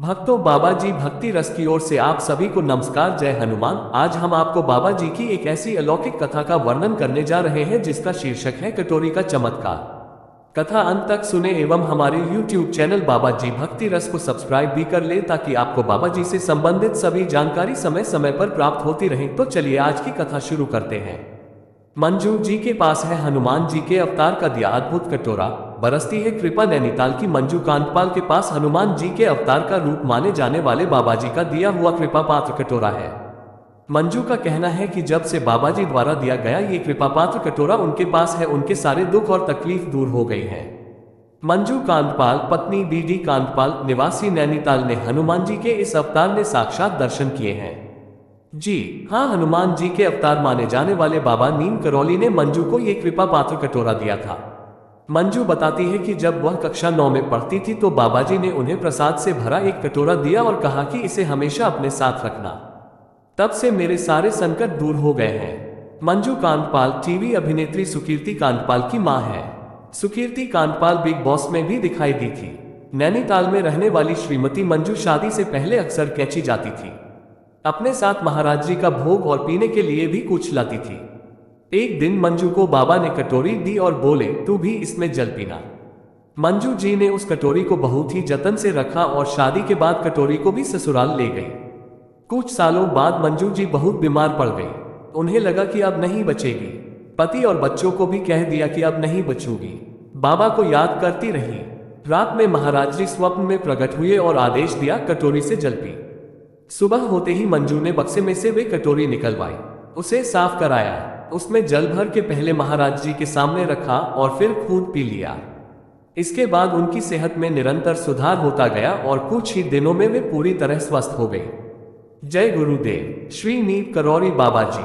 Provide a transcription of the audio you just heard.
भक्तों, बाबा जी भक्ति रस की ओर से आप सभी को नमस्कार। जय हनुमान। आज हम आपको बाबा जी की एक ऐसी अलौकिक कथा का वर्णन करने जा रहे हैं जिसका शीर्षक है कटोरी का चमत्कार। कथा अंत तक सुने एवं हमारे YouTube चैनल बाबा जी भक्ति रस को सब्सक्राइब भी कर ले ताकि आपको बाबा जी से संबंधित सभी जानकारी समय समय पर प्राप्त होती रहे। तो चलिए आज की कथा शुरू करते हैं। मंजू जी के पास है हनुमान जी के अवतार का दिया अद्भुत कटोरा। बरसती है कृपा। नैनीताल की मंजू कांतपाल के पास हनुमान जी के अवतार का रूप माने जाने वाले बाबा जी का दिया हुआ कृपा पात्र कटोरा है। मंजू का कहना है कि जब से बाबा जी द्वारा दिया गया ये कृपा पात्र कटोरा उनके पास है, उनके सारे दुख और तकलीफ दूर हो गई है। मंजू कांतपाल पत्नी बीडी कांतपाल निवासी नैनीताल ने हनुमान जी के इस अवतार ने साक्षात दर्शन किए हैं। जी हाँ, हनुमान जी के अवतार माने जाने वाले बाबा नीम करौली ने मंजू को ये कृपा पात्र कटोरा दिया था। मंजू बताती है कि जब वह कक्षा 9 में पढ़ती थी तो बाबा जी ने उन्हें प्रसाद से भरा एक कटोरा दिया और कहा कि इसे हमेशा अपने साथ रखना। तब से मेरे सारे संकट दूर हो गए हैं। मंजू कांतपाल टीवी अभिनेत्री सुकीर्ति कांतपाल की मां है। सुकीर्ति कांतपाल बिग बॉस में भी दिखाई दी थी। नैनीताल में रहने वाली श्रीमती मंजू शादी से पहले अक्सर कैंची जाती थी। अपने साथ महाराज जी का भोग और पीने के लिए भी कुछ लाती थी। एक दिन मंजू को बाबा ने कटोरी दी और बोले, तू भी इसमें जल पीना। मंजू जी ने उस कटोरी को बहुत ही जतन से रखा और शादी के बाद कटोरी को भी ससुराल ले गई। कुछ सालों बाद मंजू जी बहुत बीमार पड़ गई। उन्हें लगा कि अब नहीं बचेगी। पति और बच्चों को भी कह दिया कि अब नहीं बचूंगी। बाबा को याद करती रही। रात में महाराज जी स्वप्न में प्रकट हुए और आदेश दिया, कटोरी से जल पी। सुबह होते ही मंजू ने बक्से में से वे कटोरी निकलवाई, उसे साफ कराया, उसमें जल भर के पहले महाराज जी के सामने रखा और फिर खुद पी लिया। इसके बाद उनकी सेहत में निरंतर सुधार होता गया और कुछ ही दिनों में वे पूरी तरह स्वस्थ हो गए। जय गुरुदेव। श्री नीम करौरी बाबा जी।